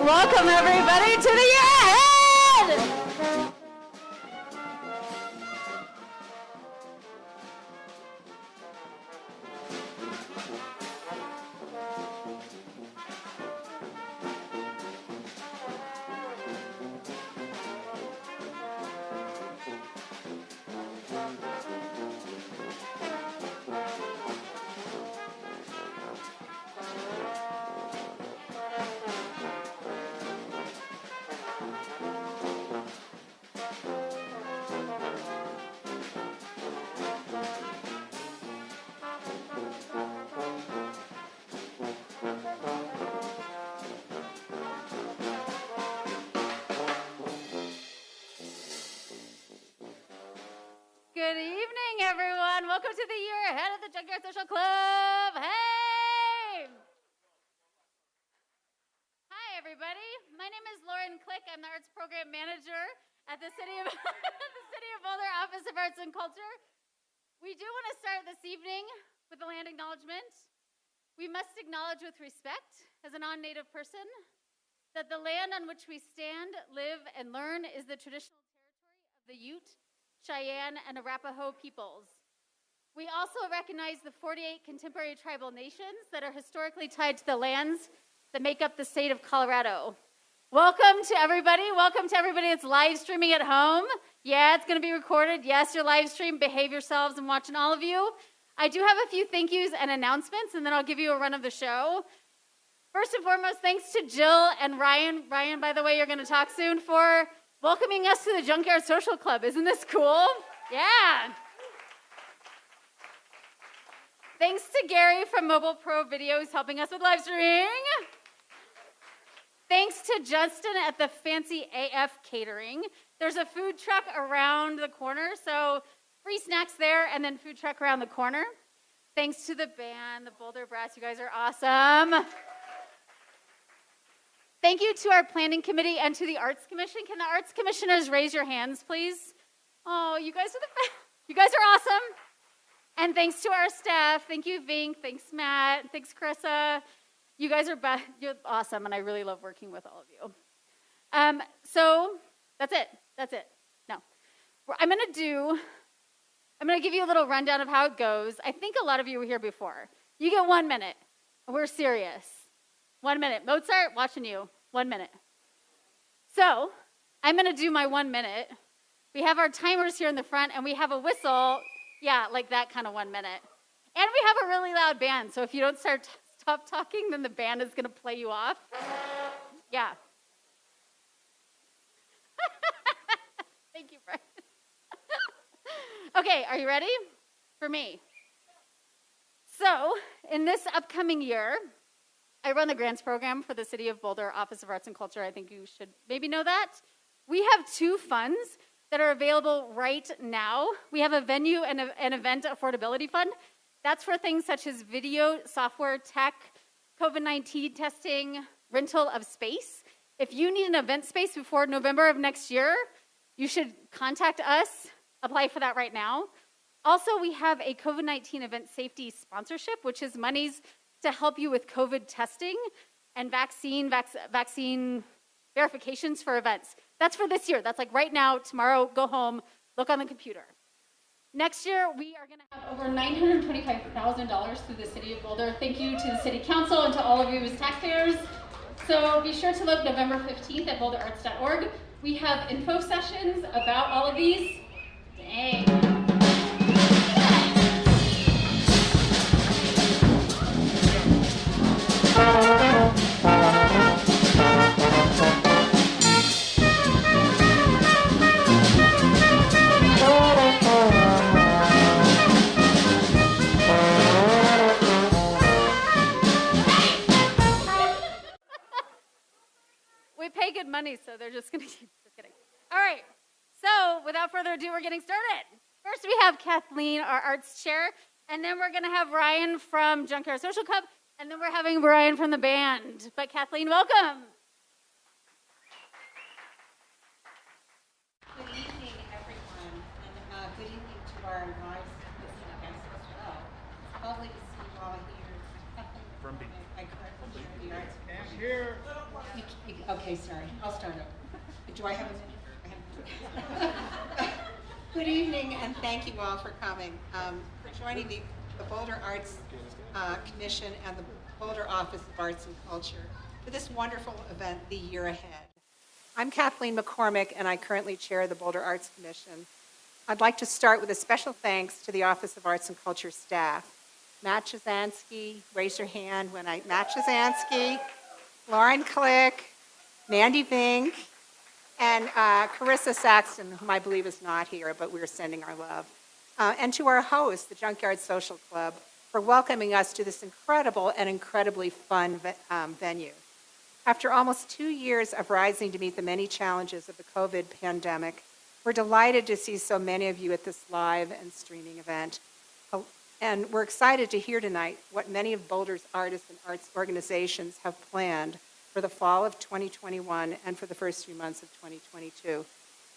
Welcome everybody to the year ahead! Good evening, everyone. Welcome to the year ahead of the Junkyard Social Club. Hey! Hi, everybody. My name is Lauren Click. I'm the Arts Program Manager at the City of the City of Boulder Office of Arts and Culture. We do want to start this evening with a land acknowledgement. We must acknowledge with respect, as a non-native person, that the land on which we stand, live, and learn is the traditional territory of the Ute, Cheyenne, and Arapaho peoples. We also recognize the 48 contemporary tribal nations that are historically tied to the lands that make up the state of Colorado. Welcome to everybody. Welcome to everybody that's live streaming at home. Yeah, it's going to be recorded. Yes, your live stream. Behave yourselves. I'm watching all of you. I do have a few thank yous and announcements, and then I'll give you a run of the show. First and foremost, thanks to Jill and Ryan. Ryan, by the way, you're going to talk soon, for welcoming us to the Junkyard Social Club. Isn't this cool? Yeah. Thanks to Gary from Mobile Pro Videos helping us with live streaming. Thanks to Justin at the Fancy AF Catering. There's a food truck around the corner, so free snacks there and then food truck around the corner. Thanks to the band, the Boulder Brass. You guys are awesome. Thank you to our planning committee and to the Arts Commission. Can the Arts Commissioners raise your hands, please? Oh, you guys are you guys are awesome. And thanks to our staff. Thank you, Vink. Thanks, Matt. Thanks, Carissa. You guys are you're awesome, and I really love working with all of you. So that's it. That's it. No, I'm gonna give you a little rundown of how it goes. I think a lot of you were here before. You get 1 minute. We're serious. 1 minute. Mozart, watching you. 1 minute. So, I'm going to do my 1 minute. We have our timers here in the front, and we have a whistle. Yeah, like that kind of 1 minute. And we have a really loud band, so if you don't stop talking, then the band is going to play you off. Yeah. Thank you, Brian. Okay, are you ready? For me. So, in this upcoming year, I run the grants program for the City of Boulder Office of Arts and Culture. I think you should maybe know that. We have 2 funds that are available right now. We have a venue and an event affordability fund. That's for things such as video, software, tech, COVID-19 testing, rental of space. If you need an event space before November of next year, you should contact us, apply for that right now. Also, we have a COVID-19 event safety sponsorship, which is monies to help you with COVID testing and vaccine verifications for events. That's for this year. That's like right now, tomorrow, go home, look on the computer. Next year, we are going to have over $925,000 through the City of Boulder. Thank you to the City Council and to all of you as taxpayers. So be sure to look November 15th at boulderarts.org. We have info sessions about all of these. Dang. We pay good money, so they're just going to keep just kidding. All right, so without further ado, we're getting started. First, we have Kathleen, our arts chair, and then we're going to have Ryan from Junkyard Social Club, and then we're having Brian from the band. But Kathleen, welcome. Good evening, everyone, and good evening to our live listening guests as well. It's lovely to see you all here. Kathleen, I currently Here. Okay, sorry. I'll start over. Do I have a Good evening, and thank you all for coming, for joining the Boulder Arts Commission and the Boulder Office of Arts and Culture for this wonderful event, The Year Ahead. I'm Kathleen McCormick, and I currently chair the Boulder Arts Commission. I'd like to start with a special thanks to the Office of Arts and Culture staff. Matt Chazansky, raise your hand when Matt Chazansky, Lauren Click, Mandy Vink, and Carissa Saxton, whom I believe is not here, but we're sending our love. And to our host, the Junkyard Social Club, for welcoming us to this incredible and incredibly fun venue. After almost 2 years of rising to meet the many challenges of the COVID pandemic, we're delighted to see so many of you at this live and streaming event. And we're excited to hear tonight what many of Boulder's artists and arts organizations have planned for the fall of 2021 and for the first few months of 2022.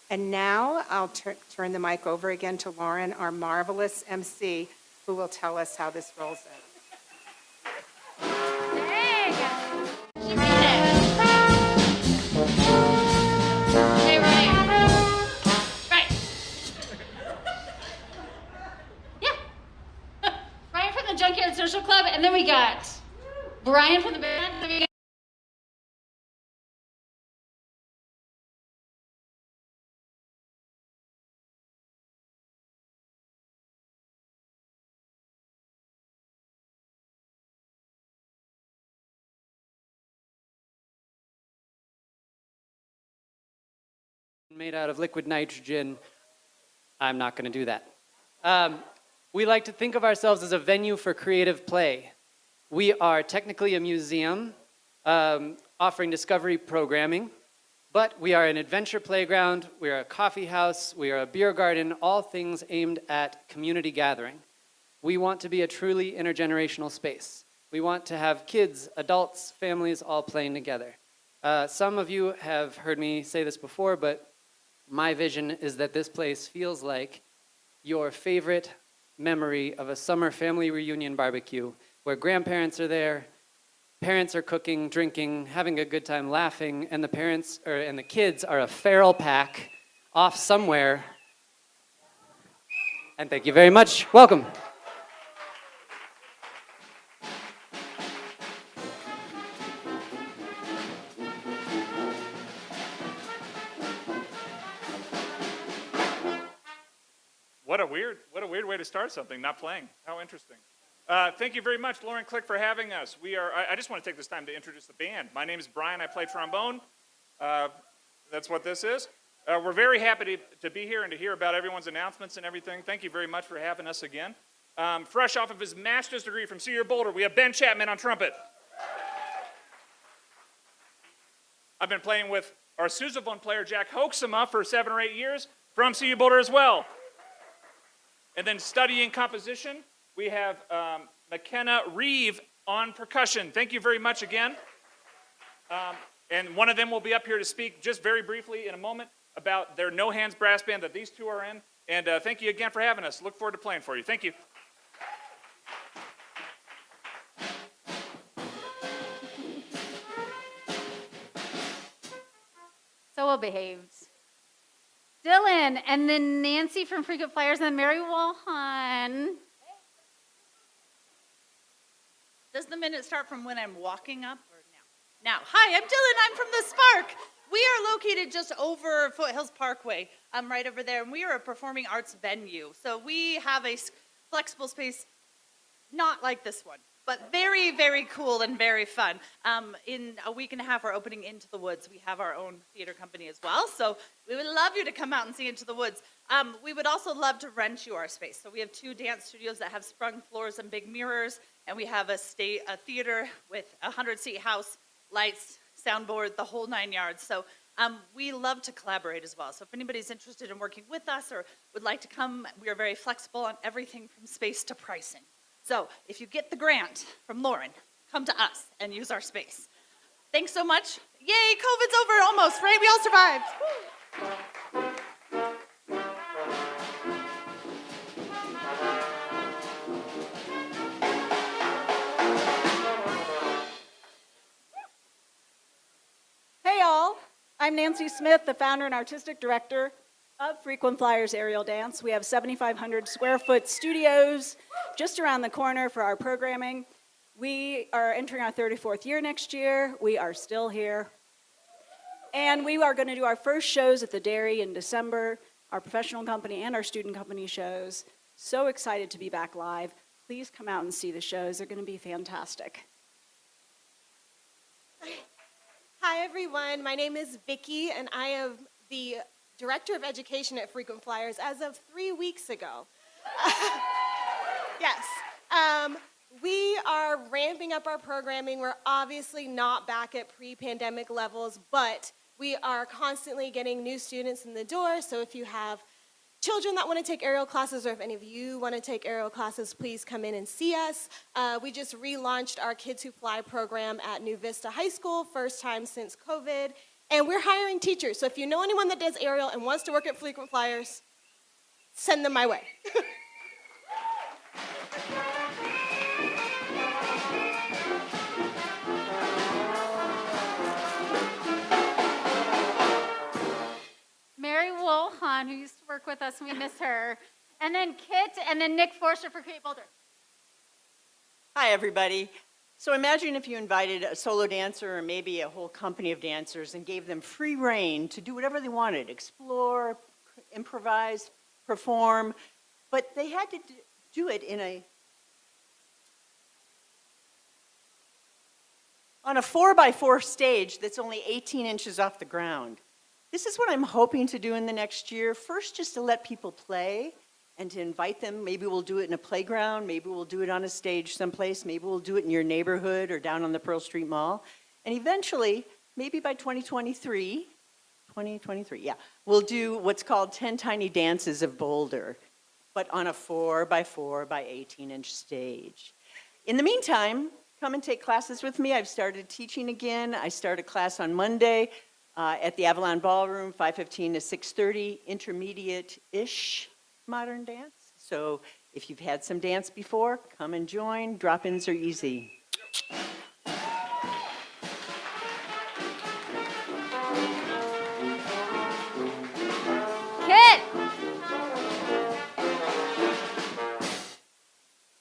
And now I'll turn the mic over again to Lauren, our marvelous MC, who will tell us how this rolls in. Dang! She made it. Okay, right. Yeah. Ryan from the Junkyard Social Club, and then we got Brian from the band, and then we got made out of liquid nitrogen. I'm not going to do that. We like to think of ourselves as a venue for creative play. We are technically a museum offering discovery programming, but we are an adventure playground, we are a coffee house, we are a beer garden, all things aimed at community gathering. We want to be a truly intergenerational space. We want to have kids, adults, families all playing together. Some of you have heard me say this before, but my vision is that this place feels like your favorite memory of a summer family reunion barbecue where grandparents are there, parents are cooking, drinking, having a good time, laughing, and the kids are a feral pack off somewhere. And thank you very much. Welcome. What a weird way to start something, not playing. How interesting. Thank you very much, Lauren Click, for having us. I just want to take this time to introduce the band. My name is Brian. I play trombone. That's what this is. We're very happy to be here and to hear about everyone's announcements and everything. Thank you very much for having us again. Fresh off of his master's degree from CU Boulder, we have Ben Chapman on trumpet. I've been playing with our sousaphone player, Jack Hoeksema, for 7 or 8 years from CU Boulder as well. And then studying composition, we have McKenna Reeve on percussion. Thank you very much again. And one of them will be up here to speak just very briefly in a moment about their No Hands Brass Band that these two are in. And thank you again for having us. Look forward to playing for you. Thank you. so well behaved. Dylan, and then Nancy from Frequent Flyers, and then Mary Walhan. Does the minute start from when I'm walking up or now? Now, hi, I'm Dylan. I'm from the Spark. We are located just over Foothills Parkway. I'm right over there, and we are a performing arts venue. So we have a flexible space, not like this one, but very, very cool and very fun. In a week and a half, we're opening Into the Woods. We have our own theater company as well, so we would love you to come out and see Into the Woods. We would also love to rent you our space. So we have 2 dance studios that have sprung floors and big mirrors, and we have a theater with a 100-seat house, lights, soundboard, the whole 9 yards. So we love to collaborate as well. So if anybody's interested in working with us or would like to come, we are very flexible on everything from space to pricing. So if you get the grant from Lauren, come to us and use our space. Thanks so much. Yay, COVID's over almost, right? We all survived. Woo. I'm Nancy Smith, the founder and artistic director of Frequent Flyers Aerial Dance. We have 7,500 square foot studios just around the corner for our programming. We are entering our 34th year next year. We are still here. And we are going to do our first shows at the Dairy in December, our professional company and our student company shows. So excited to be back live. Please come out and see the shows. They're going to be fantastic. Hi everyone, my name is Vicki and I am the Director of Education at Frequent Flyers as of 3 weeks ago. Yes, we are ramping up our programming. We're obviously not back at pre-pandemic levels, but we are constantly getting new students in the door. So if you have children that want to take aerial classes, or if any of you want to take aerial classes, please come in and see us. We just relaunched our Kids Who Fly program at New Vista High School, first time since COVID, and we're hiring teachers. So if you know anyone that does aerial and wants to work at Frequent Flyers, send them my way. Mary Woolhan, who used to work with us, and we miss her. And then Kit, and then Nick Forster for Create Boulder. Hi, everybody. So imagine if you invited a solo dancer or maybe a whole company of dancers and gave them free rein to do whatever they wanted, explore, improvise, perform, but they had to do it on a 4x4 stage that's only 18 inches off the ground. This is what I'm hoping to do in the next year. First, just to let people play and to invite them. Maybe we'll do it in a playground. Maybe we'll do it on a stage someplace. Maybe we'll do it in your neighborhood or down on the Pearl Street Mall. And eventually, maybe by 2023, we'll do what's called 10 Tiny Dances of Boulder, but on a 4x4 by 18-inch stage. In the meantime, come and take classes with me. I've started teaching again. I start a class on Monday at the Avalon Ballroom, 5:15 to 6:30, intermediate-ish modern dance. So if you've had some dance before, come and join. Drop-ins are easy.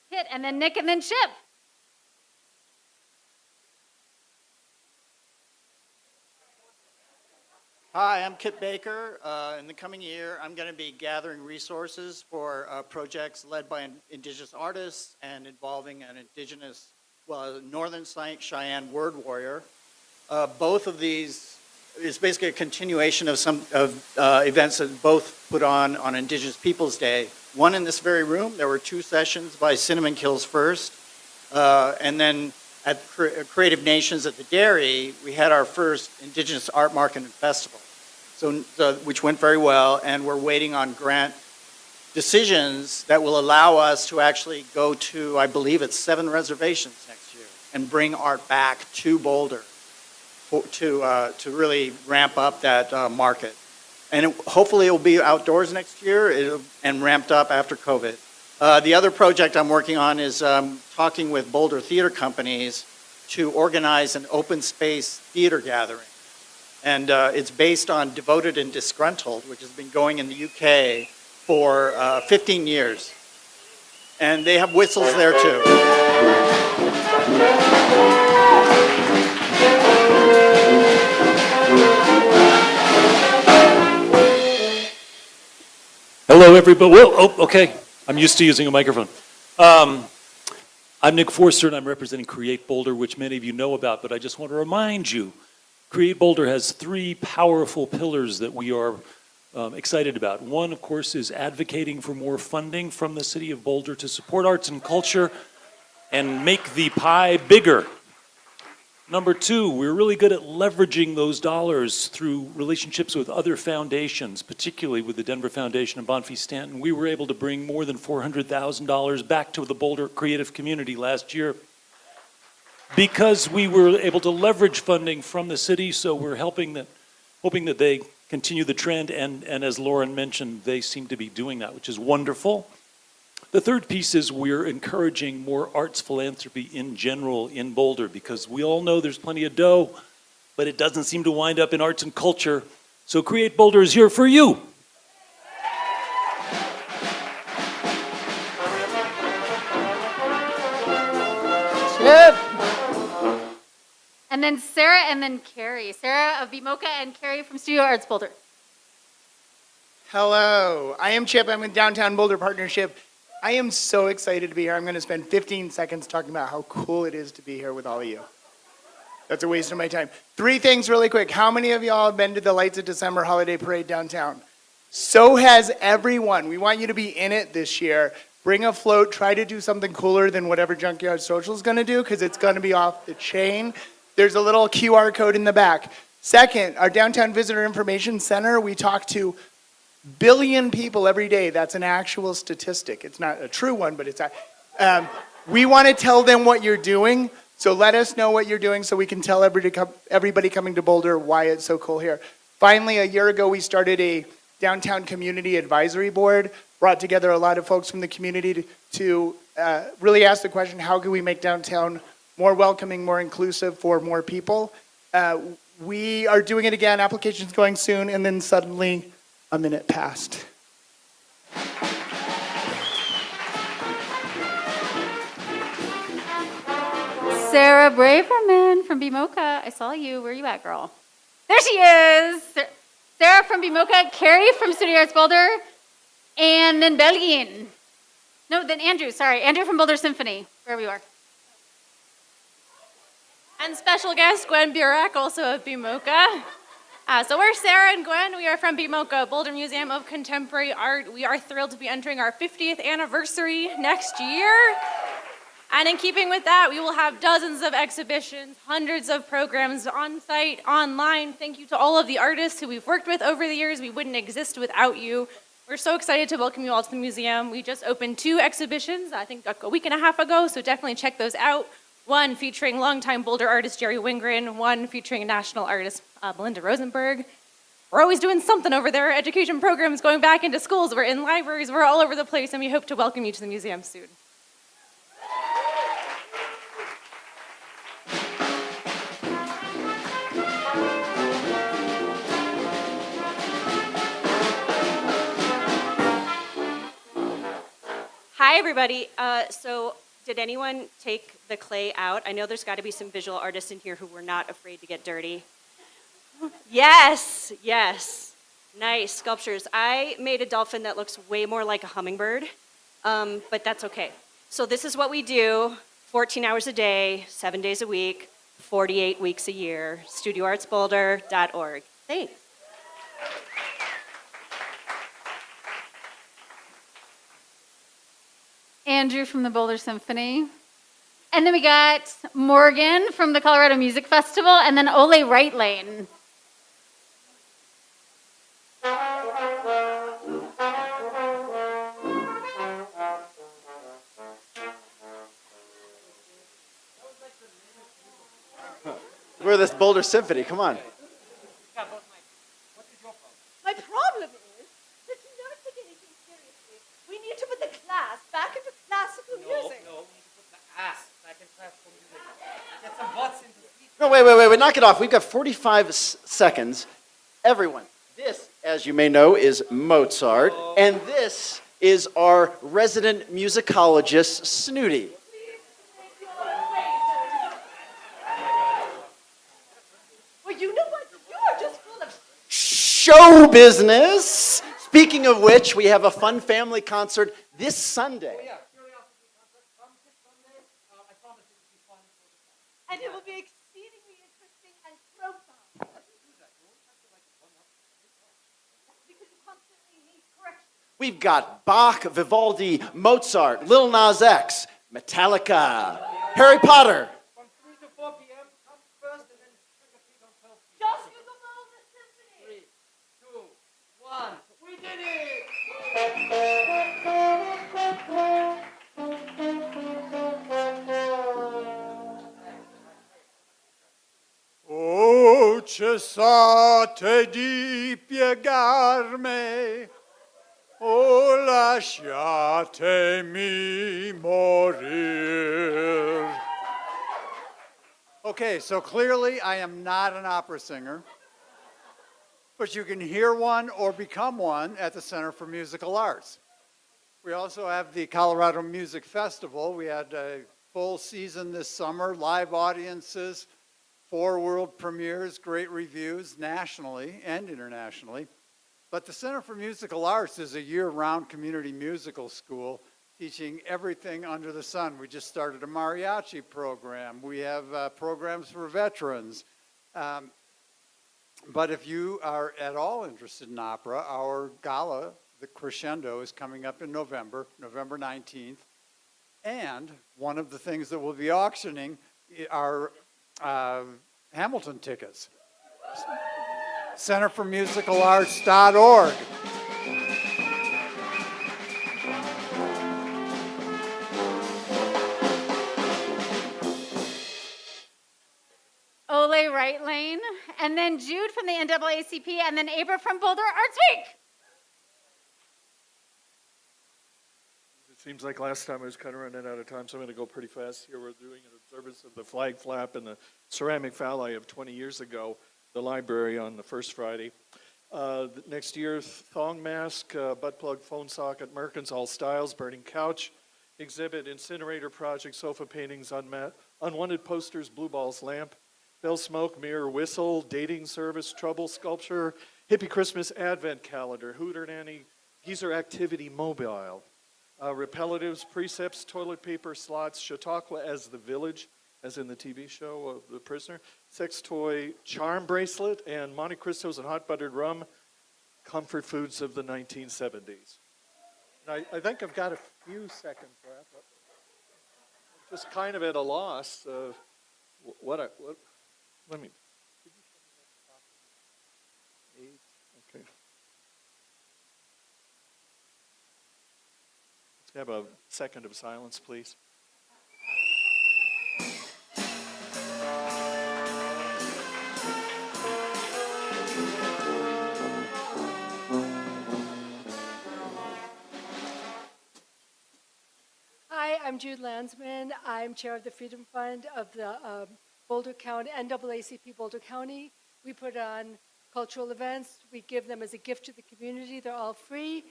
Kit, and then Nick, and then Chip. Hi, I'm Kit Baker. In the coming year, I'm going to be gathering resources for projects led by Indigenous artists and involving an Indigenous, Northern Cheyenne word warrior. Both of these is basically a continuation of some events that both put on Indigenous Peoples Day. One in this very room, there were 2 sessions by Cinnamon Kills First, and then at Creative Nations at the Dairy, we had our first Indigenous Art Market and Festival, which went very well, and we're waiting on grant decisions that will allow us to actually go to, I believe it's 7 reservations next year, and bring art back to Boulder to really ramp up that market. And hopefully it will be outdoors next year and ramped up after COVID. The other project I'm working on is talking with Boulder theater companies to organize an open space theater gathering. And it's based on Devoted and Disgruntled, which has been going in the UK for 15 years. And they have whistles there too. Hello, everybody. Well, okay. I'm used to using a microphone. I'm Nick Forster, and I'm representing Create Boulder, which many of you know about, but I just want to remind you, Create Boulder has 3 powerful pillars that we are excited about. One, of course, is advocating for more funding from the city of Boulder to support arts and culture and make the pie bigger. Number 2, we're really good at leveraging those dollars through relationships with other foundations, particularly with the Denver Foundation and Bonfils Stanton. We were able to bring more than $400,000 back to the Boulder creative community last year because we were able to leverage funding from the city, so we're hoping that they continue the trend, and as Lauren mentioned, they seem to be doing that, which is wonderful. The third piece is we're encouraging more arts philanthropy in general in Boulder because we all know there's plenty of dough, but it doesn't seem to wind up in arts and culture. So Create Boulder is here for you. Chip. And then Sarah and then Carrie. Sarah of BMocha and Carrie from Studio Arts Boulder. Hello, I am Chip. I'm with Downtown Boulder Partnership. I am so excited to be here. I'm going to spend 15 seconds talking about how cool it is to be here with all of you. That's a waste of my time. 3 things really quick. How many of y'all have been to the Lights of December holiday parade downtown? So has everyone. We want you to be in it this year. Bring a float. Try to do something cooler than whatever Junkyard Social is going to do, because it's going to be off the chain. There's a little QR code in the back. Second, our Downtown Visitor Information Center, we talk to billion people every day. That's an actual statistic. It's not a true one, but it's we want to tell them what you're doing, so let us know what you're doing so we can tell everybody coming to Boulder why it's so cool here. Finally, a year ago, we started a Downtown Community Advisory Board, brought together a lot of folks from the community to really ask the question, how can we make downtown more welcoming, more inclusive for more people? We are doing it again, applications going soon, and then suddenly a minute passed. Sarah Braverman from BMocha. I saw you. Where are you at, girl? There she is. Sarah from BMocha, Carrie from Studio Arts Boulder, and then Belgian. No, then Andrew. Sorry, Andrew from Boulder Symphony, wherever you are. And special guest Gwen Burek, also of BMocha. So we're Sarah and Gwen. We are from BMocha, Boulder Museum of Contemporary Art. We are thrilled to be entering our 50th anniversary next year. And in keeping with that, we will have dozens of exhibitions, hundreds of programs on site, online. Thank you to all of the artists who we've worked with over the years. We wouldn't exist without you. We're so excited to welcome you all to the museum. We just opened 2 exhibitions, I think a week and a half ago, so definitely check those out. One featuring longtime Boulder artist Jerry Wingren, one featuring national artist Melinda Rosenberg. We're always doing something over there. Education programs going back into schools. We're in libraries. We're all over the place, and we hope to welcome you to the museum soon. Hi, everybody. So did anyone take the clay out? I know there's got to be some visual artists in here who were not afraid to get dirty. Yes, yes. Nice sculptures. I made a dolphin that looks way more like a hummingbird, but that's okay. So this is what we do, 14 hours a day, 7 days a week, 48 weeks a year, studioartsboulder.org. Thanks. Andrew from the Boulder Symphony. And then we got Morgan from the Colorado Music Festival, and then Ole Right Lane. We're this Boulder Symphony, come on. My problem is that you never take anything seriously. We need to put the class back into classical music. No, we need to put the ass back in classical music. Get some butts into the seat. No, wait, knock it off. We've got 45 seconds. Everyone, this, as you may know, is Mozart, and this is our resident musicologist, Snooty. Well, you know what? You are just full of... Show business! Speaking of which, we have a fun family concert this Sunday. And it will be exceedingly interesting and profound. Because you constantly need correction. We've got Bach, Vivaldi, Mozart, Lil Nas X, Metallica, Harry Potter. From 3 to 4 p.m., come first and then trick or treat on 12 p.m. Just you the Boulder Symphony. 3, 2, 1. We did it! Oh, cessate di piegarmi, oh, lasciatemi morir. Okay, so clearly I am not an opera singer, but you can hear one or become one at the Center for Musical Arts. We also have the Colorado Music Festival. We had a full season this summer, live audiences, 4 world premieres, great reviews nationally and internationally. But the Center for Musical Arts is a year-round community musical school teaching everything under the sun. We just started a mariachi program. We have programs for veterans. But if you are at all interested in opera, our gala, the Crescendo, is coming up in November 19th. And one of the things that we'll be auctioning are Hamilton tickets. centerformusicalarts.org. Ole Right Lane, and then Jude from the NAACP, and then Abra from Boulder Arts Week. It seems like last time I was kind of running out of time, so I'm going to go pretty fast here. We're doing an observance of the flag flap and the ceramic phalli of 20 years ago, the library on the first Friday. Next year, thong mask, butt plug, phone socket, Merkins, all styles, burning couch, exhibit, incinerator project, sofa paintings, unwanted posters, blue balls, lamp, bell smoke, mirror, whistle, dating service, trouble, sculpture, hippie Christmas advent calendar, hooter nanny, geezer activity mobile, repellatives, precepts, toilet paper, slots, Chautauqua as the village, as in the TV show of The Prisoner, sex toy, charm bracelet, and Monte Cristos and hot buttered rum, comfort foods of the 1970s. And I think I've got a few seconds left. I'm just kind of at a loss. Let me. Okay. Let's have a second of silence, please. Hi, I'm Jude Landsman. I'm chair of the Freedom Fund of the Boulder County, NAACP Boulder County. We put on cultural events. We give them as a gift to the community. They're all free.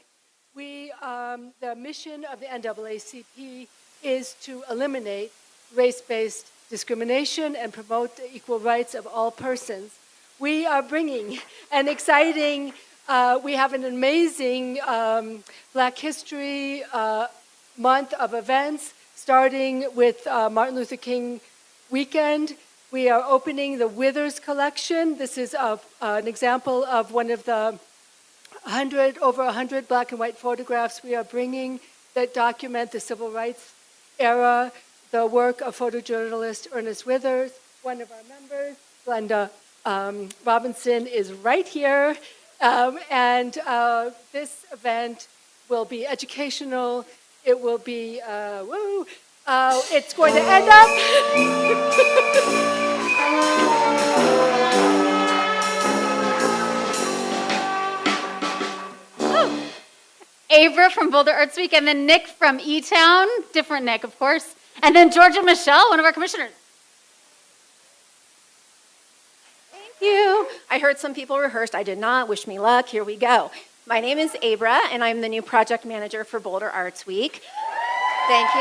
The mission of the NAACP is to eliminate race-based discrimination and promote the equal rights of all persons. We are bringing an exciting, we have an amazing Black History month of events, starting with Martin Luther King weekend. We are opening the Withers collection. This is an example of one of the over 100 black and white photographs we are bringing that document the civil rights era, the work of photojournalist Ernest Withers. One of our members, Glenda Robinson, is right here. This event will be educational. It will be, it's going to end up. Abra from Boulder Arts Week, and then Nick from E-Town, different Nick, of course, and then Georgia Michelle, one of our commissioners. Thank you. I heard some people rehearsed. I did not. Wish me luck. Here we go. My name is Abra, and I'm the new project manager for Boulder Arts Week. Thank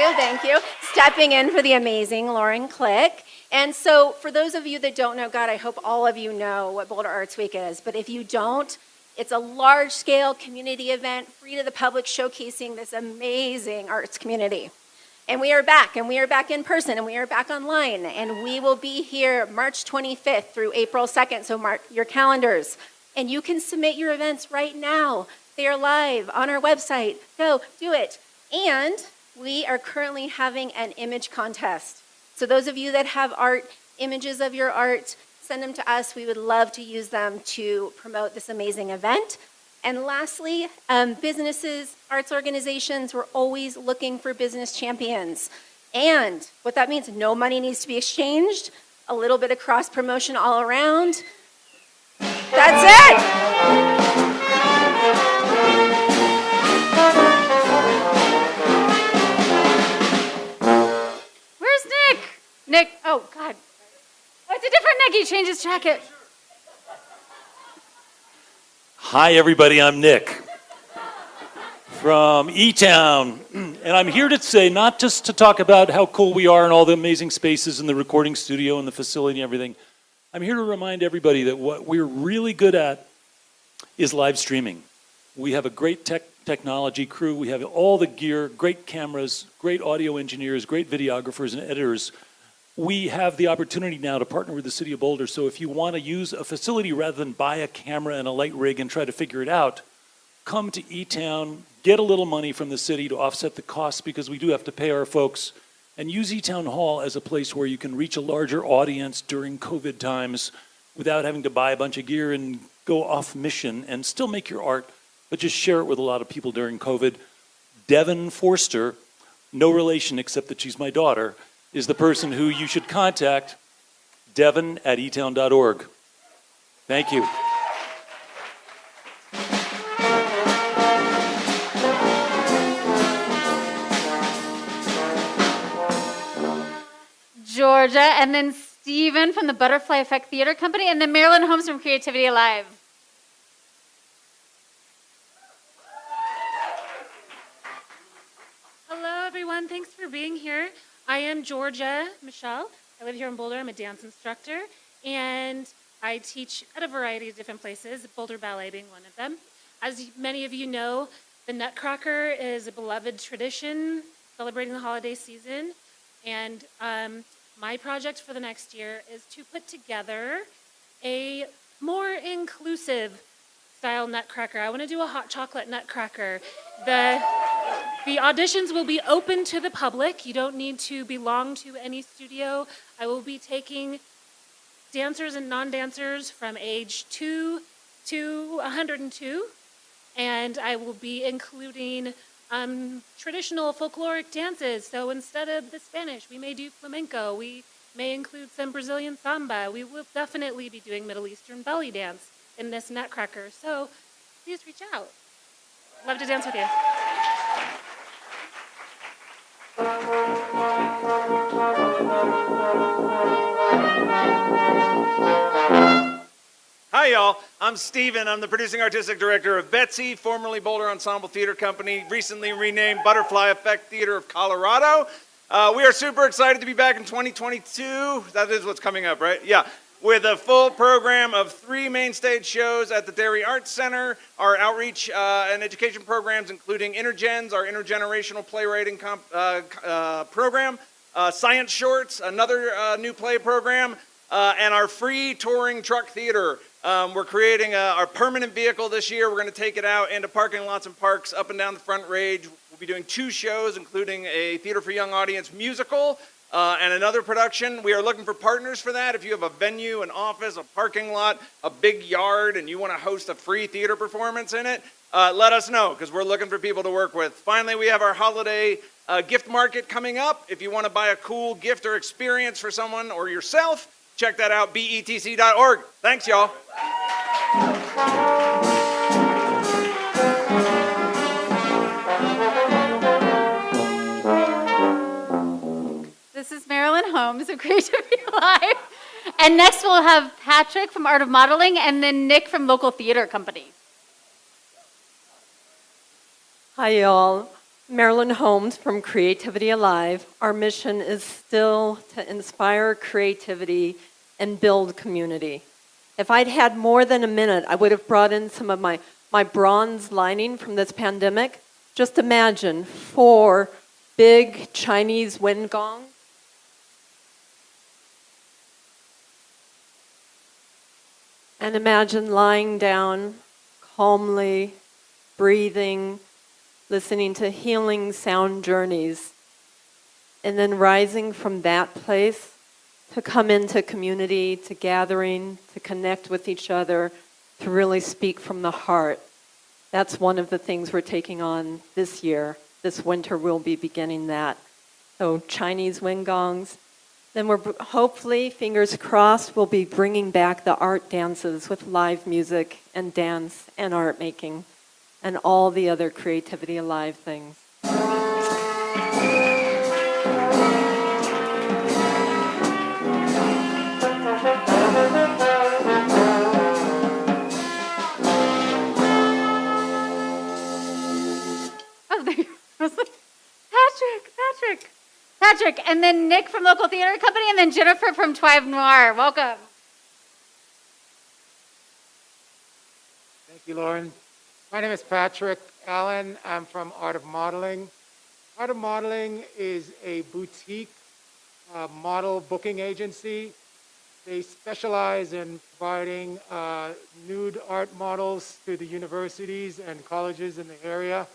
you. Stepping in for the amazing Lauren Click. And so for those of you that don't know, God, I hope all of you know what Boulder Arts Week is. But if you don't, it's a large-scale community event, free to the public, showcasing this amazing arts community. And we are back in person, and we are back online. And we will be here March 25th through April 2nd, so mark your calendars. And you can submit your events right now. They are live on our website. Go, do it. And we are currently having an image contest. So those of you that have art, images of your art, send them to us. We would love to use them to promote this amazing event. And lastly, businesses, arts organizations, we're always looking for business champions. And what that means, no money needs to be exchanged, a little bit of cross-promotion all around. That's it! Where's Nick? Nick, oh God. a different Nick. He changed his jacket. Hi, everybody. I'm Nick from E-Town. And I'm here to say, not just to talk about how cool we are and all the amazing spaces in the recording studio and the facility and everything. I'm here to remind everybody that what we're really good at is live streaming. We have a great technology crew. We have all the gear, great cameras, great audio engineers, great videographers and editors. We have the opportunity now to partner with the City of Boulder. So if you want to use a facility rather than buy a camera and a light rig and try to figure it out, come to E-Town, get a little money from the city to offset the costs because we do have to pay our folks, and use E-Town Hall as a place where you can reach a larger audience during COVID times without having to buy a bunch of gear and go off mission and still make your art, but just share it with a lot of people during COVID. Devin Forster, no relation except that she's my daughter, is the person who you should contact, devin@etown.org. Thank you. Georgia, and then Stephen from the Butterfly Effect Theater Company, and then Marilyn Holmes from Creativity Alive. Hello, everyone. Thanks for being here. I am Georgia Michelle. I live here in Boulder. I'm a dance instructor, and I teach at a variety of different places, Boulder Ballet being one of them. As many of you know, the Nutcracker is a beloved tradition celebrating the holiday season, and my project for the next year is to put together a more inclusive style Nutcracker. I want to do a hot chocolate Nutcracker. The auditions will be open to the public. You don't need to belong to any studio. I will be taking dancers and non-dancers from age 2 to 102, and I will be including traditional folkloric dances. So instead of the Spanish, we may do flamenco. We may include some Brazilian samba. We will definitely be doing Middle Eastern belly dance in this Nutcracker. So please reach out. Love to dance with you. Hi, y'all. I'm Steven. I'm the producing artistic director of Betsy, formerly Boulder Ensemble Theater Company, recently renamed Butterfly Effect Theater of Colorado. We are super excited to be back in 2022. That is what's coming up, right? Yeah. With a full program of 3 main stage shows at the Dairy Arts Center, our outreach and education programs, including Intergens, our intergenerational playwriting program, Science Shorts, another new play program, and our free touring truck theater. We're creating our permanent vehicle this year. We're going to take it out into parking lots and parks up and down the Front Range. We'll be doing 2 shows, including a Theater for Young Audience musical and another production. We are looking for partners for that. If you have a venue, an office, a parking lot, a big yard, and you want to host a free theater performance in it, let us know, because we're looking for people to work with. Finally, we have our holiday gift market coming up. If you want to buy a cool gift or experience for someone or yourself, check that out, betc.org. Thanks, y'all. This is Marilyn Holmes of Creativity Live. And next we'll have Patrick from Art of Modeling and then Nick from Local Theater Company. Hi, y'all. Marilyn Holmes from Creativity Alive. Our mission is still to inspire creativity and build community. If I'd had more than a minute, I would have brought in some of my bronze lining from this pandemic. Just imagine 4 big Chinese wind gongs. And imagine lying down calmly, breathing, listening to healing sound journeys, and then rising from that place to come into community, to gathering, to connect with each other, to really speak from the heart. That's one of the things we're taking on this year. This winter we'll be beginning that. So Chinese wind gongs. Then we're hopefully, fingers crossed, we'll be bringing back the art dances with live music and dance and art making and all the other Creativity Alive things. Patrick, and then Nick from Local Theater Company, and then Jennifer from Twive Noir. Welcome. Thank you, Lauren. My name is Patrick Allen. I'm from Art of Modeling. Art of Modeling is a boutique model booking agency. They specialize in providing nude art models to the universities and colleges in the area.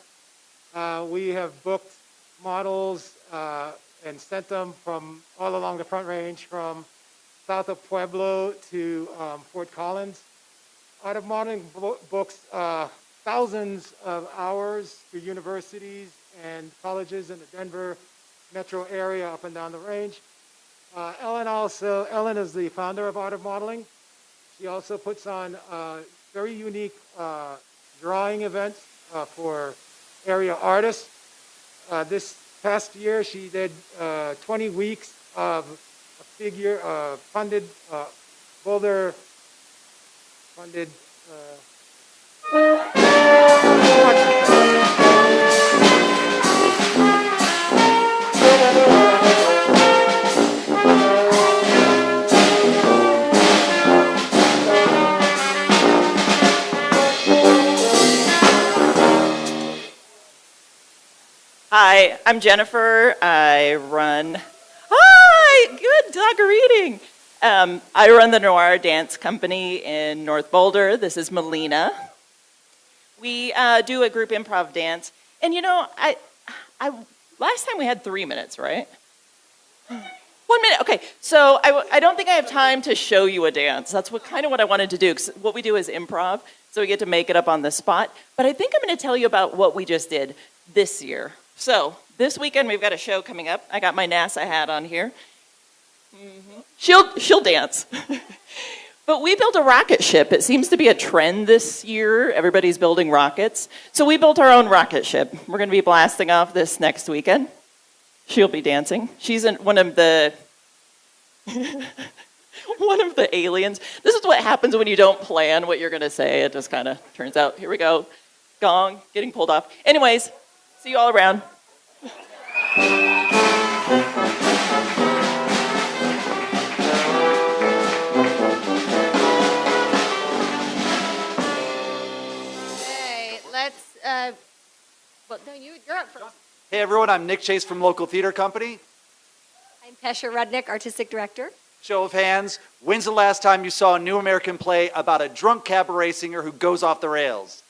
We have booked models and sent them from all along the Front Range, from south of Pueblo to Fort Collins. Art of Modeling books thousands of hours to universities and colleges in the Denver metro area up and down the range. Ellen is the founder of Art of Modeling. She also puts on very unique drawing events for area artists. This past year, she did 20 weeks of a figure funded, Boulder funded. Hi, I'm Jennifer. I run. Hi, good dog reading. I run the Noir Dance Company in North Boulder. This is Melina. We do a group improv dance, and you know, I last time we had 3 minutes, right? 1 minute. Okay, so I don't think I have time to show you a dance. That's kind of what I wanted to do. 'Cause what we do is improv, so we get to make it up on the spot. But I think I'm going to tell you about what we just did this year. So this weekend we've got a show coming up. I got my NASA hat on here. She'll dance. But we built a rocket ship. It seems to be a trend this year. Everybody's building rockets. So we built our own rocket ship. We're going to be blasting off this next weekend. She'll be dancing. She's one of the one of the aliens. This is what happens when you don't plan what you're going to say. It just kind of turns out. Here we go. Gong, getting pulled off. Anyways, see you all around. You're up first. Hey everyone, I'm Nick Chase from Local Theater Company. I'm Pesha Rudnick, Artistic Director. Show of hands, when's the last time you saw a new American play about a drunk cabaret singer who goes off the rails?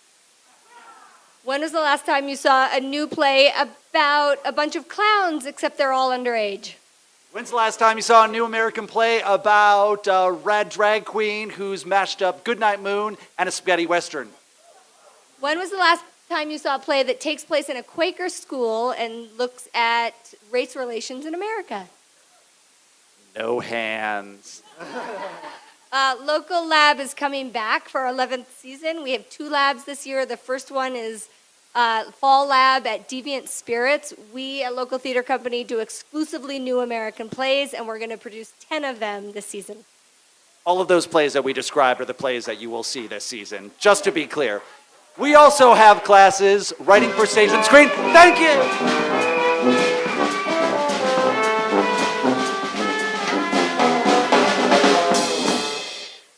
When was the last time you saw a new play about a bunch of clowns, except they're all underage? When's the last time you saw a new American play about a rad drag queen who's mashed up Goodnight Moon and a spaghetti western? When was the last time you saw a play that takes place in a Quaker school and looks at race relations in America? No hands. Local Lab is coming back for our 11th season. We have 2 labs this year. The first one is Fall Lab at Deviant Spirits. We at Local Theater Company do exclusively new American plays, and we're going to produce 10 of them this season. All of those plays that we described are the plays that you will see this season, just to be clear. We also have classes, writing for stage and screen. Thank you!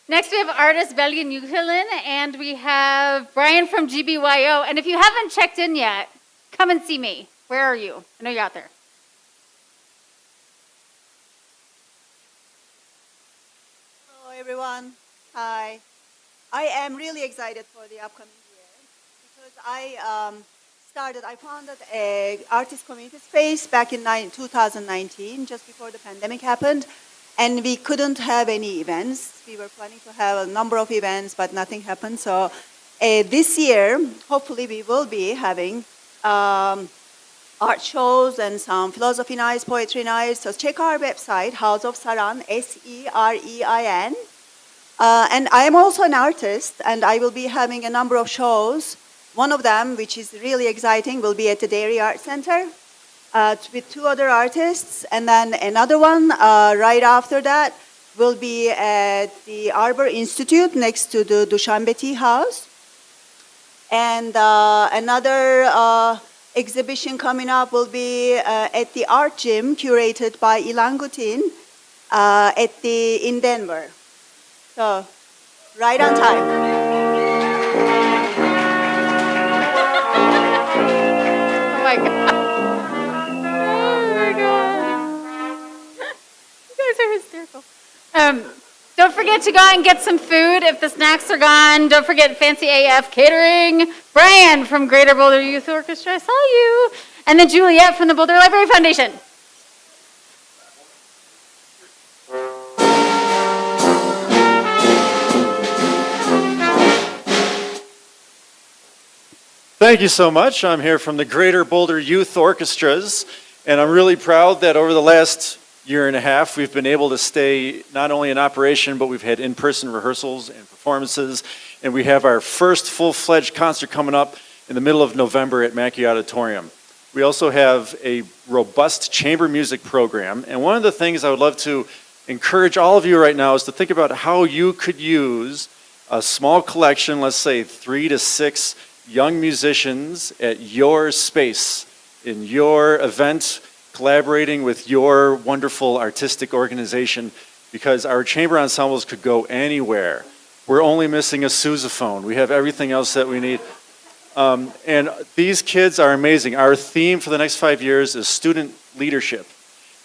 Next, we have artist Belgian Ukulin, and we have Brian from GBYO. And if you haven't checked in yet, come and see me. Where are you? I know you're out there. Hello, everyone. Hi. I am really excited for the upcoming year because I founded a artist community space back in 2019, just before the pandemic happened. And we couldn't have any events. We were planning to have a number of events, but nothing happened. So this year, hopefully we will be having art shows and some philosophy nights, poetry nights. So check our website, House of Saran, S-E-R-E-I-N. And I am also an artist, and I will be having a number of shows. One of them, which is really exciting, will be at the Dairy Art Center. With 2 other artists, and then another one right after that will be at the Arbor Institute next to the Dushanbe Tea House. And another exhibition coming up will be at the art gym curated by Ilan Gutin in Denver. So, right on time. Oh my God. Oh my God. You guys are hysterical. Don't forget to go out and get some food if the snacks are gone. Don't forget Fancy AF Catering. Brian from Greater Boulder Youth Orchestra, I saw you. And then Juliet from the Boulder Library Foundation. Thank you so much. I'm here from the Greater Boulder Youth Orchestras, and I'm really proud that over the last year and a half, we've been able to stay not only in operation, but we've had in-person rehearsals and performances, and we have our first full-fledged concert coming up in the middle of November at Mackey Auditorium. We also have a robust chamber music program, and one of the things I would love to encourage all of you right now is to think about how you could use a small collection, let's say 3 to 6 young musicians at your space, in your event, collaborating with your wonderful artistic organization, because our chamber ensembles could go anywhere. We're only missing a sousaphone. We have everything else that we need. And these kids are amazing. Our theme for the next 5 years is student leadership.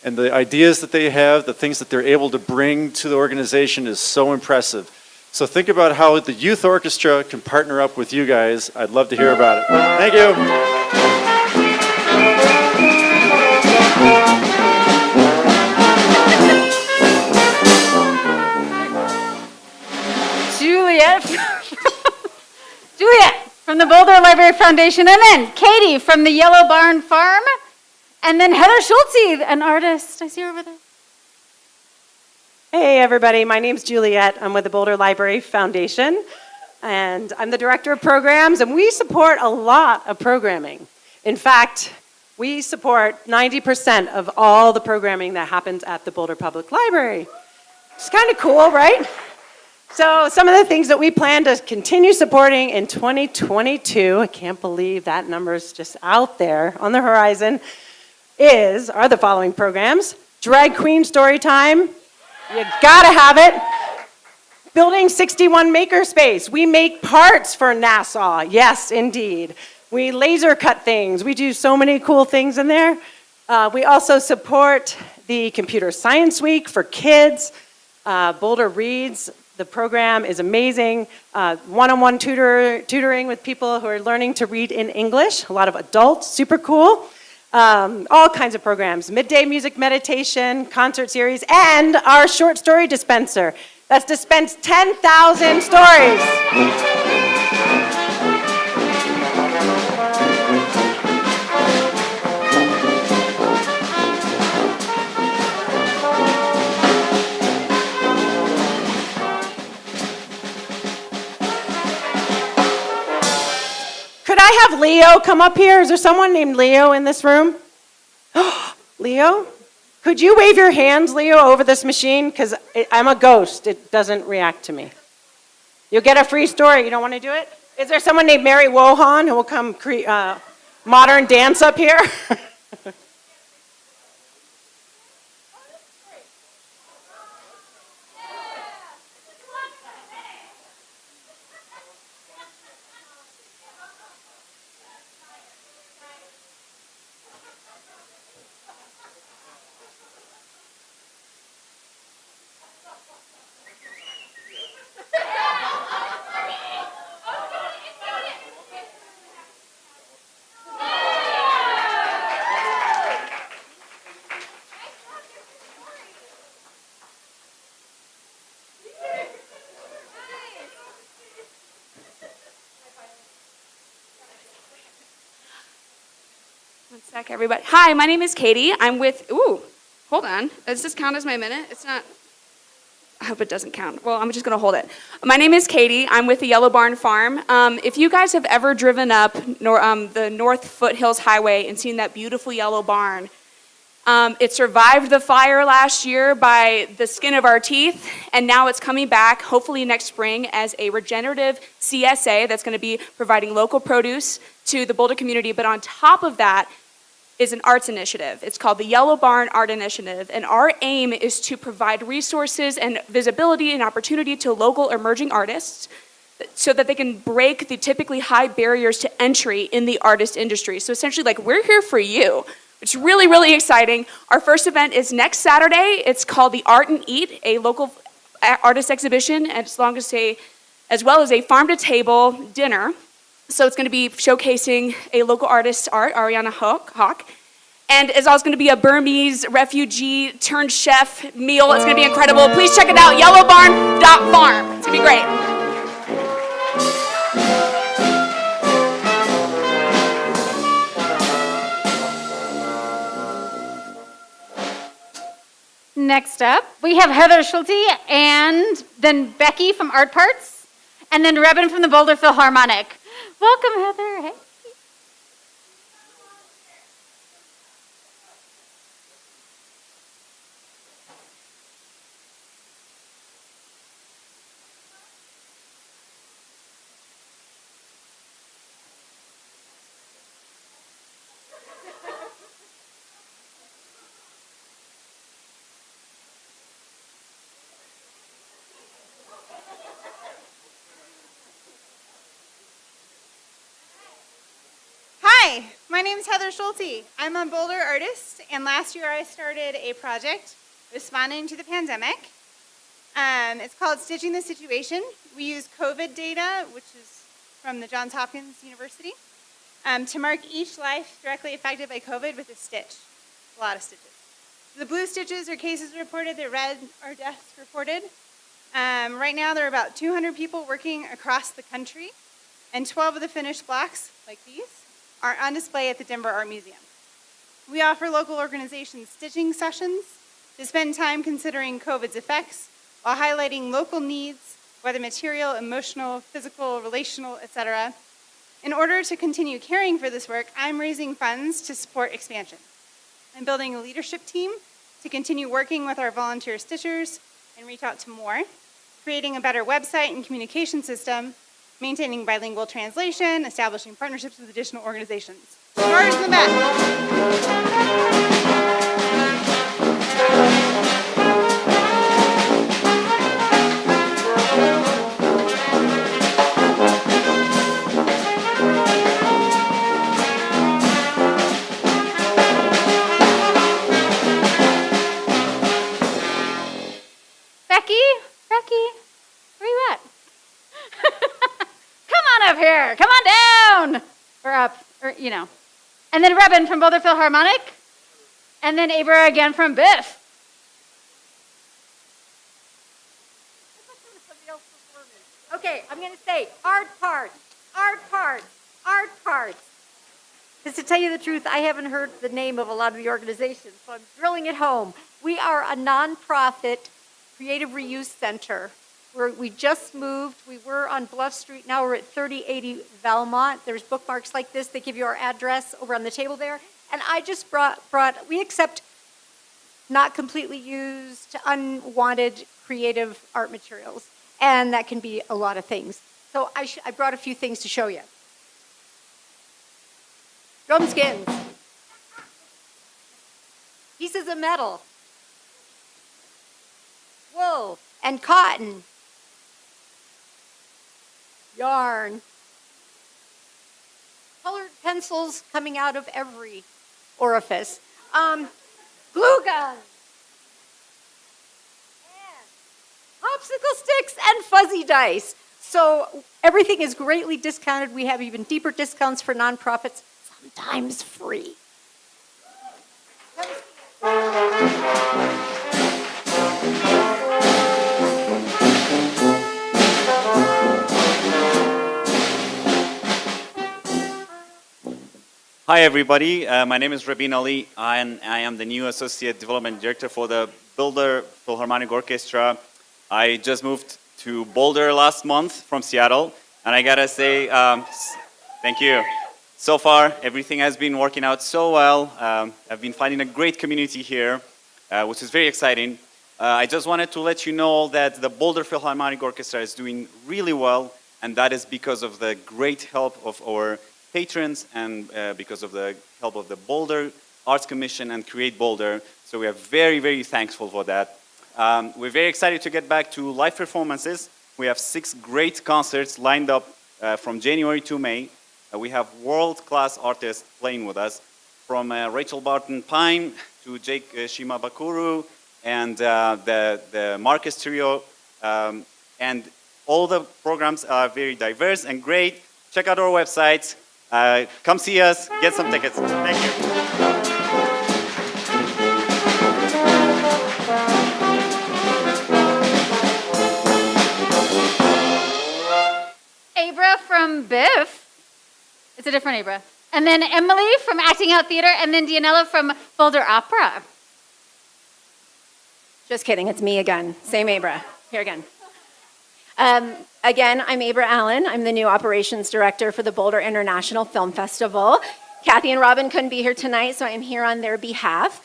And the ideas that they have, the things that they're able to bring to the organization is so impressive. So think about how the youth orchestra can partner up with you guys. I'd love to hear about it. Thank you. Juliet from the Boulder Library Foundation, and then Katie from the Yellow Barn Farm, and then Heather Schulte, an artist. I see her over there. Hey everybody, my name's Juliet. I'm with the Boulder Library Foundation, and I'm the director of programs, and we support a lot of programming. In fact, we support 90% of all the programming that happens at the Boulder Public Library. It's kind of cool, right? So some of the things that we plan to continue supporting in 2022, I can't believe that number is just out there on the horizon, are the following programs. Drag Queen Story Time, you gotta have it. Building 61 Makerspace, we make parts for NASA, yes indeed. We laser cut things, we do so many cool things in there. We also support the Computer Science Week for kids. Boulder Reads, the program is amazing. One-on-one tutoring with people who are learning to read in English. A lot of adults, super cool. All kinds of programs. Midday music meditation, concert series, and our short story dispenser. That's dispensed 10,000 stories. Could I have Leo come up here? Is there someone named Leo in this room? Leo? Could you wave your hands, Leo, over this machine? Because I'm a ghost. It doesn't react to me. You'll get a free story. You don't want to do it? Is there someone named Mary Wohan who will come modern dance up here? One sec, everybody. Hi, my name is Katie. I'm with, hold on. Does this count as my minute? It's not, I hope it doesn't count. Well, I'm just going to hold it. My name is Katie. I'm with the Yellow Barn Farm. If you guys have ever driven up the North Foothills Highway and seen that beautiful yellow barn, it survived the fire last year by the skin of our teeth, and now it's coming back, hopefully next spring, as a regenerative CSA that's going to be providing local produce to the Boulder community, but on top of that is an arts initiative. It's called the Yellow Barn Art Initiative, and our aim is to provide resources and visibility and opportunity to local emerging artists so that they can break the typically high barriers to entry in the artist industry. So essentially, like, we're here for you. It's really, really exciting. Our first event is next Saturday. It's called the Art and Eat, a local artist exhibition, as well as a farm-to-table dinner. So it's going to be showcasing a local artist's art, Ariana Hawk. And it's also going to be a Burmese refugee turned chef meal. It's going to be incredible. Please check it out, yellowbarn.farm. It's going to be great. Next up, we have Heather Schulte and then Becky from Art Parts, and then Rebin from the Boulder Philharmonic. Welcome, Heather. Hey. Hi, my name is Heather Schulte. I'm a Boulder artist, and last year I started a project responding to the pandemic. It's called Stitching the Situation. We use COVID data, which is from the Johns Hopkins University, to mark each life directly affected by COVID with a stitch. A lot of stitches. The blue stitches are cases reported, the red are deaths reported. Right now there are about 200 people working across the country, and 12 of the finished blocks, like these, are on display at the Denver Art Museum. We offer local organizations stitching sessions to spend time considering COVID's effects while highlighting local needs, whether material, emotional, physical, relational, etc. In order to continue caring for this work, I'm raising funds to support expansion. I'm building a leadership team to continue working with our volunteer stitchers and reach out to more, creating a better website and communication system, maintaining bilingual translation, establishing partnerships with additional organizations. Starters in the back. Becky, where you at? Come on up here. Come on down. Or up, or, you know. And then Rebin from Boulder Philharmonic. And then Abra again from Biff. Okay, I'm going to say art parts, art parts, art parts. Because to tell you the truth, I haven't heard the name of a lot of the organizations, so I'm drilling it home. We are a nonprofit creative reuse center. We just moved. We were on Bluff Street. Now we're at 3080 Valmont. There's bookmarks like this. They give you our address over on the table there. And I just we accept not completely used, unwanted creative art materials. And that can be a lot of things. So I brought a few things to show you. Drum skins. Pieces of metal. Wool and cotton. Yarn. Colored pencils coming out of every orifice. Glue guns. Popsicle sticks and fuzzy dice. So everything is greatly discounted. We have even deeper discounts for nonprofits, sometimes free. Hi, everybody. My name is Rabin Ali, and I am the new Associate Development Director for the Boulder Philharmonic Orchestra. I just moved to Boulder last month from Seattle, and I gotta say, thank you. So far, everything has been working out so well. I've been finding a great community here, which is very exciting. I just wanted to let you know that the Boulder Philharmonic Orchestra is doing really well, and that is because of the great help of our patrons and because of the help of the Boulder Arts Commission and Create Boulder. So we are very, very thankful for that. We're very excited to get back to live performances. We have 6 great concerts lined up from January to May. We have world-class artists playing with us, from Rachel Barton Pine to Jake Shimabakuru and the Marcus Trio. And all the programs are very diverse and great. Check out our website. Come see us, get some tickets. Thank you. Abra from Biff. It's a different Abra. And then Emily from Acting Out Theater, and then Dianella from Boulder Opera. Just kidding, it's me again. Same Abra. Here again. Again, I'm Abra Allen. I'm the new operations director for the Boulder International Film Festival. Kathy and Robin couldn't be here tonight, so I'm here on their behalf.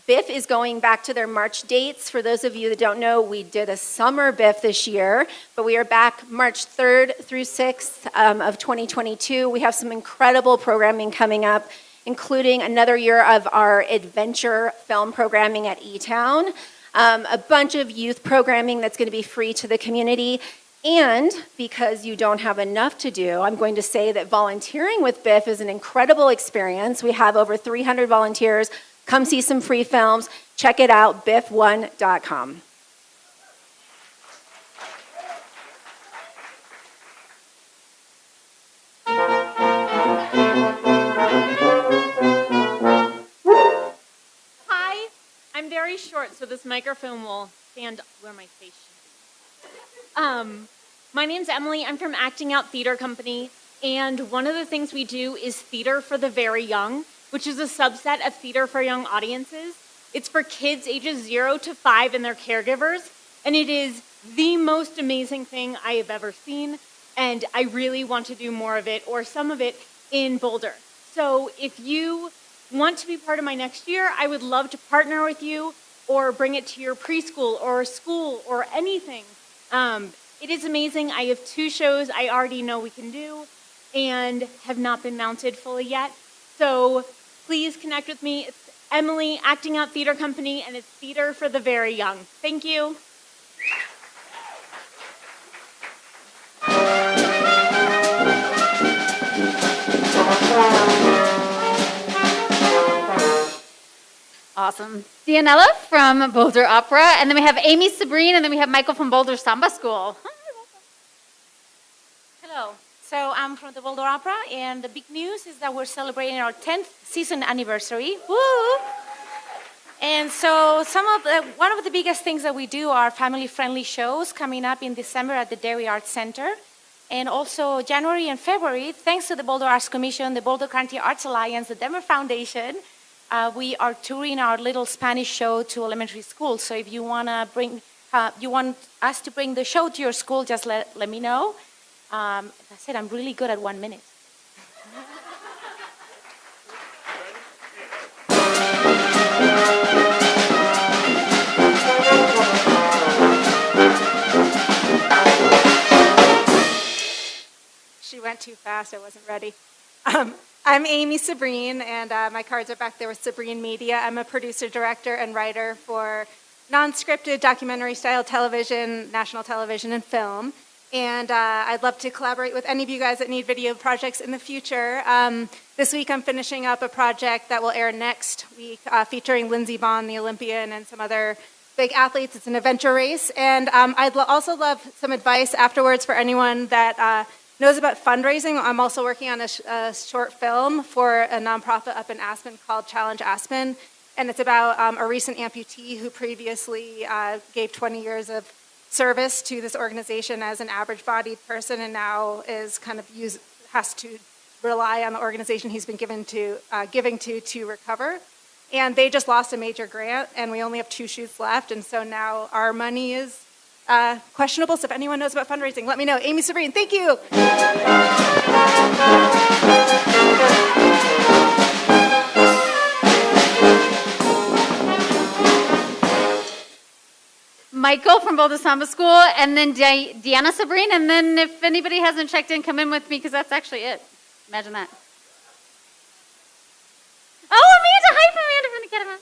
BIFF is going back to their March dates. For those of you that don't know, we did a summer BIFF this year, but we are back March 3rd through 6th of 2022. We have some incredible programming coming up, including another year of our adventure film programming at E-Town, a bunch of youth programming that's going to be free to the community. And because you don't have enough to do, I'm going to say that volunteering with BIFF is an incredible experience. We have over 300 volunteers. Come see some free films. Check it out, biff1.com. Hi, I'm very short, so this microphone will stand where my face should be. My name's Emily. I'm from Acting Out Theater Company, and one of the things we do is theater for the very young, which is a subset of theater for young audiences. It's for kids ages 0 to 5 and their caregivers, and it is the most amazing thing I have ever seen, and I really want to do more of it, or some of it, in Boulder. So if you want to be part of my next year, I would love to partner with you, or bring it to your preschool, or school, or anything. It is amazing. I have 2 shows I already know we can do, and have not been mounted fully yet. So please connect with me. It's Emily, Acting Out Theater Company, and it's theater for the very young. Thank you. Awesome. Dianella from Boulder Opera, and then we have Amy Sabrine, and then we have Michael from Boulder Samba School. Hello. So I'm from the Boulder Opera, and the big news is that we're celebrating our 10th season anniversary. Woo! And so one of the biggest things that we do are family-friendly shows coming up in December at the Dairy Arts Center. And also January and February, thanks to the Boulder Arts Commission, the Boulder County Arts Alliance, the Denver Foundation, we are touring our little Spanish show to elementary schools. So if you want us to bring the show to your school, just let me know. That's it. I'm really good at 1 minute. She went too fast. I wasn't ready. I'm Amy Sabrine, and my cards are back there with Sabrine Media. I'm a producer, director, and writer for non-scripted documentary-style television, national television, and film. And I'd love to collaborate with any of you guys that need video projects in the future. This week I'm finishing up a project that will air next week featuring Lindsey Vonn, the Olympian, and some other big athletes. It's an adventure race. And I'd also love some advice afterwards for anyone that knows about fundraising. I'm also working on a short film for a nonprofit up in Aspen called Challenge Aspen. And it's about a recent amputee who previously gave 20 years of service to this organization as an average-bodied person, and now is kind of has to rely on the organization he's been giving to recover. And they just lost a major grant, and we only have 2 shoots left, and so now our money is questionable. So if anyone knows about fundraising, let me know. Amy Sabrine, thank you. Michael from Boulder Samba School, and then Deanna Sabrine, and then if anybody hasn't checked in, come in with me, because that's actually it. Imagine that. Oh, Amanda! Hi, Amanda from the Catamount.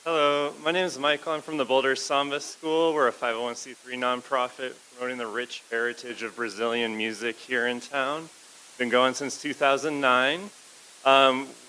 Hello, my name is Michael. I'm from the Boulder Samba School. We're a 501c3 nonprofit promoting the rich heritage of Brazilian music here in town. Been going since 2009.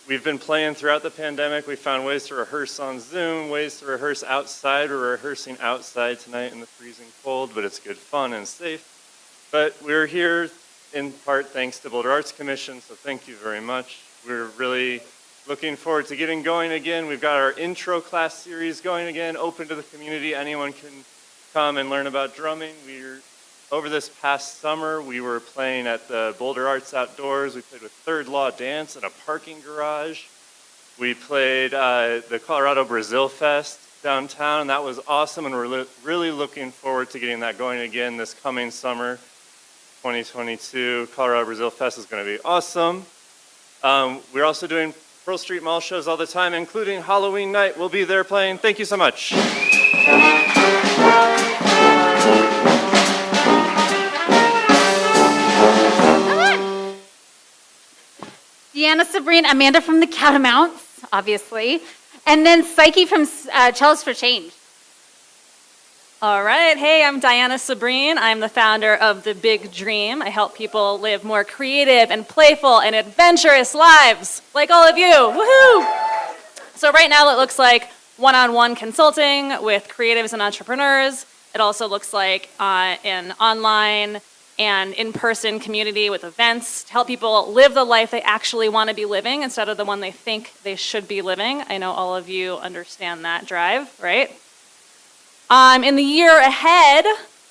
We've been playing throughout the pandemic. We found ways to rehearse on Zoom, ways to rehearse outside. We're rehearsing outside tonight in the freezing cold, but it's good fun and safe. But we're here in part thanks to Boulder Arts Commission, so thank you very much. We're really looking forward to getting going again. We've got our intro class series going again, open to the community. Anyone can come and learn about drumming. Over this past summer, we were playing at the Boulder Arts Outdoors. We played with Third Law Dance in a parking garage. We played the Colorado Brazil Fest downtown, and that was awesome, and we're really looking forward to getting that going again this coming summer, 2022. Colorado Brazil Fest is going to be awesome. We're also doing Pearl Street Mall shows all the time, including Halloween night. We'll be there playing. Thank you so much. Deanna, Sabrine, Amanda from the Catamounts, obviously, and then Psyche from Cells for Change. All right. Hey, I'm Diana Sabrine. I'm the founder of The Big Dream. I help people live more creative and playful and adventurous lives, like all of you. Woohoo! So right now it looks like one-on-one consulting with creatives and entrepreneurs. It also looks like an online and in-person community with events to help people live the life they actually want to be living instead of the one they think they should be living. I know all of you understand that drive, right? In the year ahead,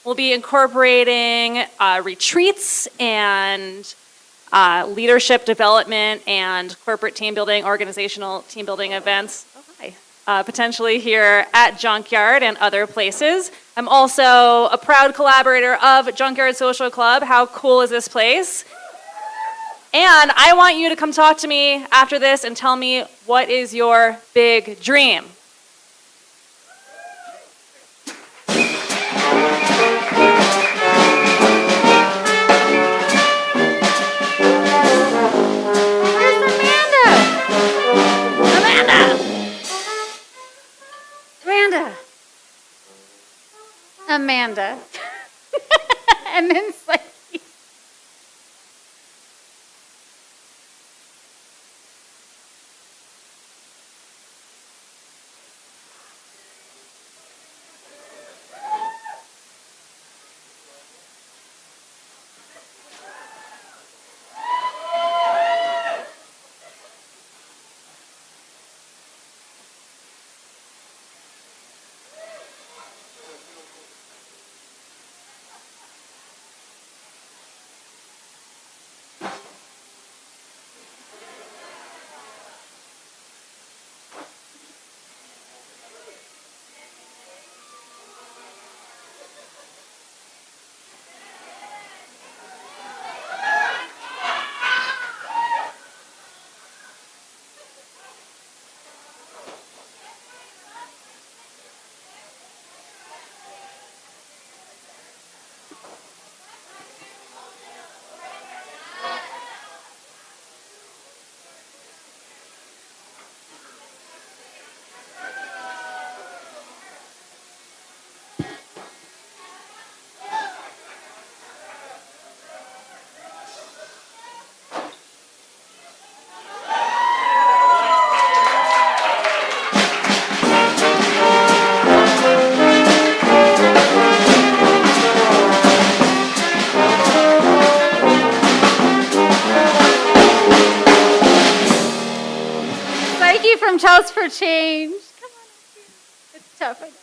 we'll be incorporating retreats and leadership development and corporate team building, organizational team building events, potentially here at Junkyard and other places. I'm also a proud collaborator of Junkyard Social Club. How cool is this place? And I want you to come talk to me after this and tell me, what is your big dream? Amanda. And then Psyche. From Cells for Change. Come on. It's tough. I know.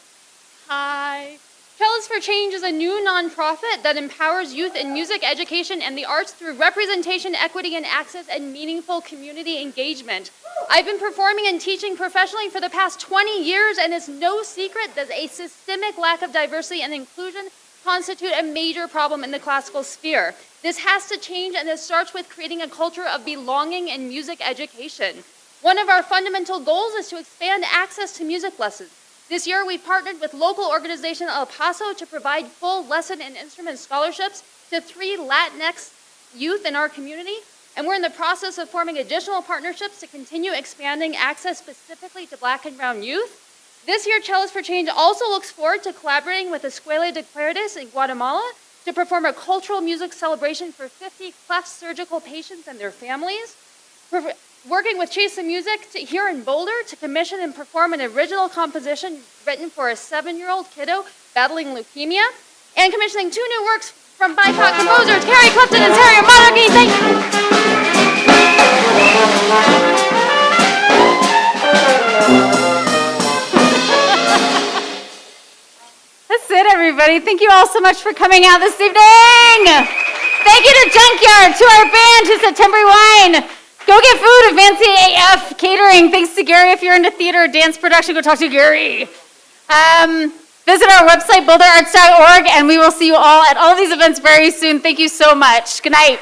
Hi. Cells for Change is a new nonprofit that empowers youth in music education and the arts through representation, equity, and access, and meaningful community engagement. I've been performing and teaching professionally for the past 20 years, and it's no secret that a systemic lack of diversity and inclusion constitute a major problem in the classical sphere. This has to change, and this starts with creating a culture of belonging in music education. One of our fundamental goals is to expand access to music lessons. This year, we partnered with local organization El Paso to provide full lesson and instrument scholarships to 3 Latinx youth in our community, and we're in the process of forming additional partnerships to continue expanding access specifically to Black and Brown youth. This year, Cellos for Change also looks forward to collaborating with Escuela de Cuerdas in Guatemala to perform a cultural music celebration for 50 cleft surgical patients and their families. We're working with Chase the Music here in Boulder to commission and perform an original composition written for a 7-year-old kiddo battling leukemia, and commissioning 2 new works from BIPOC composers Carrie Clifton and Terry Monarchy. Thank you. That's it, everybody. Thank you all so much for coming out this evening. Thank you to Junkyard, to our band, to September Wine. Go get food at Fancy AF Catering. Thanks to Gary. If you're into theater or dance production, go talk to Gary. Visit our website, boulderarts.org, and we will see you all at all of these events very soon. Thank you so much. Good night.